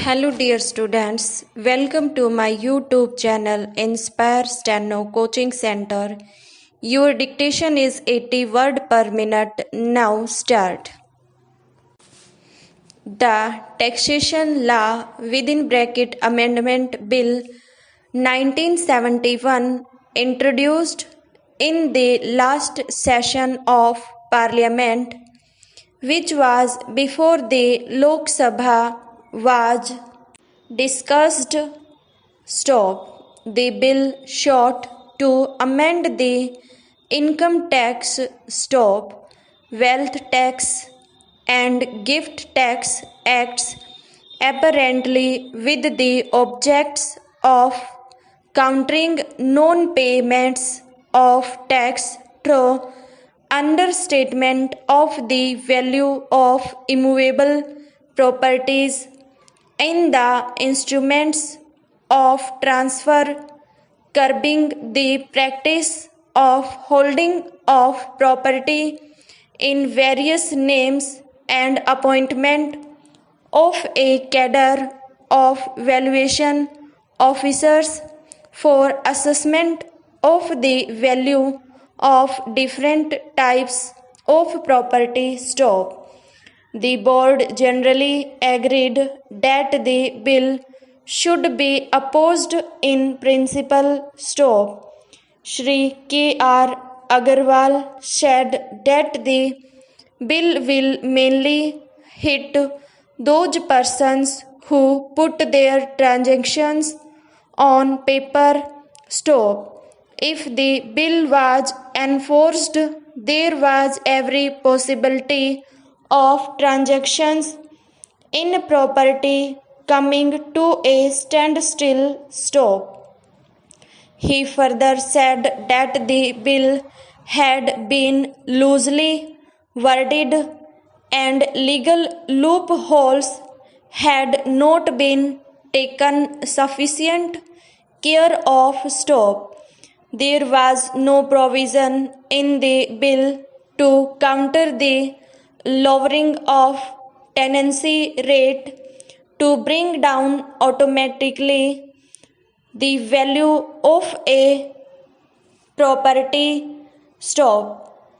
Hello, dear students. Welcome to my YouTube channel Inspire Steno Coaching Center. Your dictation is 80 word per minute. Now start. The Taxation Law within bracket Amendment Bill 1971 introduced in the last session of Parliament, which was before the Lok Sabha was discussed. The bill sought to amend the income tax, wealth tax, and gift tax acts, apparently with the objects of countering non-payments of tax through understatement of the value of immovable properties in the instruments of transfer, curbing the practice of holding of property in various names, and appointment of a cadre of valuation officers for assessment of the value of different types of property. The board generally agreed that the bill should be opposed in principle. Shri K.R. Agarwal said that the bill will mainly hit those persons who put their transactions on paper. If the bill was enforced, there was every possibility of transactions in property coming to a standstill. He further said that the bill had been loosely worded and legal loopholes had not been taken sufficient care of. There was no provision in the bill to counter the lowering of tenancy rate to bring down automatically the value of a property.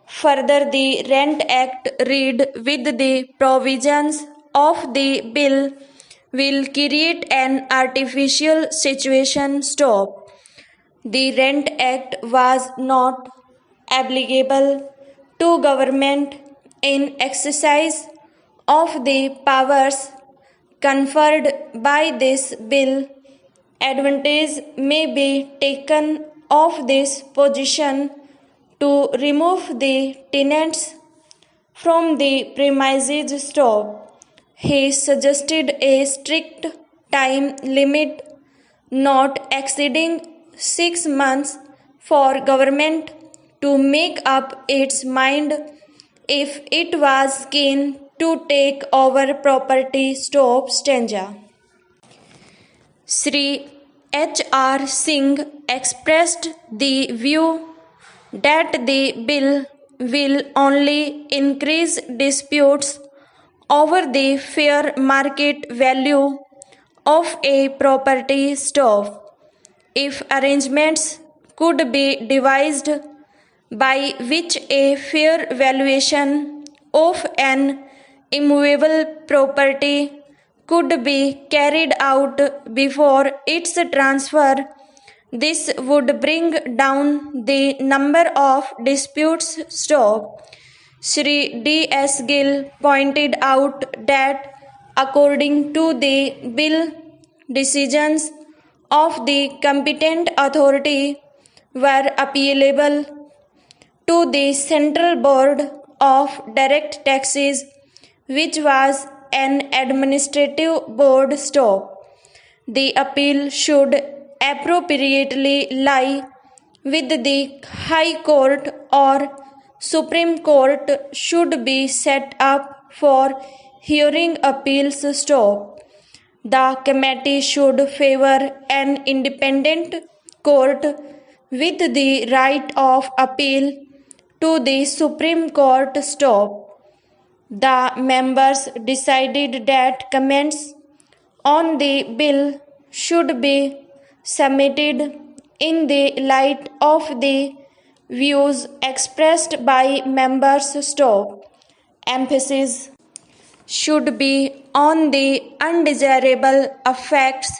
Further, the Rent Act read with the provisions of the bill will create an artificial situation. The Rent Act was not applicable to government in exercise of the powers conferred by this bill. Advantage may be taken of this position to remove the tenants from the premises. He suggested a strict time limit not exceeding 6 months for government to make up its mind if it was keen to take over property. Sri H.R. Singh expressed the view that the bill will only increase disputes over the fair market value of a property. If arrangements could be devised by which a fair valuation of an immovable property could be carried out before its transfer, this would bring down the number of disputes. Shri D.S. Gill pointed out that according to the bill, decisions of the competent authority were appealable to the Central Board of Direct Taxes, which was an administrative board. The appeal should appropriately lie with the High Court or Supreme Court should be set up for hearing appeals. The committee should favor an independent court with the right of appeal to the Supreme Court. The members decided that comments on the bill should be submitted in the light of the views expressed by members. Stop. Emphasis should be on the undesirable effects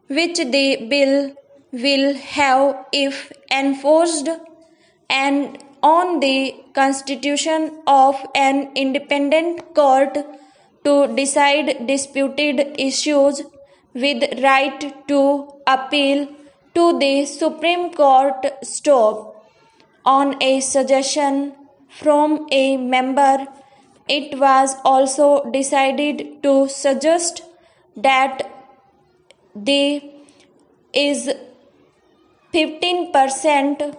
which the bill will have if enforced, and on the constitution of an independent court to decide disputed issues with right to appeal to the Supreme Court. Stop. On a suggestion from a member, it was also decided to suggest that the is 15%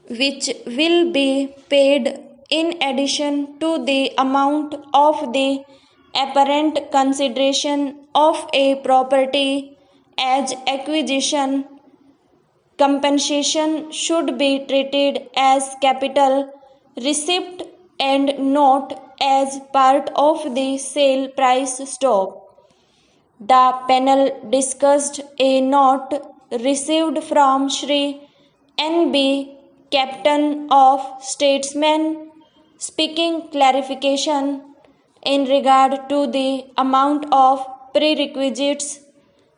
which will be paid in addition to the amount of the apparent consideration of a property as acquisition. Compensation should be treated as capital receipt and not as part of the sale price. Stop. The panel discussed a note received from Shri N.B., Captain of Statesmen, seeking clarification in regard to the amount of prerequisites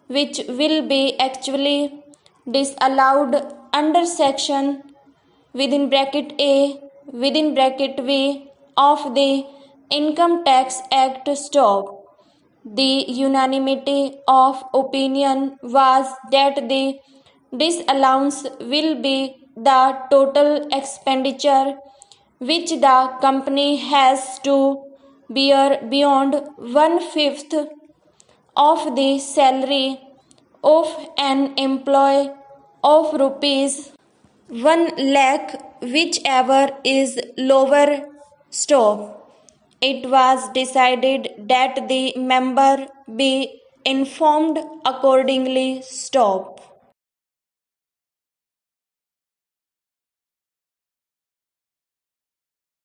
which will be actually disallowed under section (A) V of the Income Tax Act. Stop. The unanimity of opinion was that the disallowance will be the total expenditure which the company has to bear beyond 1/5 of the salary of an employee of rupees 1 lakh, whichever is lower. Stop. It was decided that the member be informed accordingly. Stop.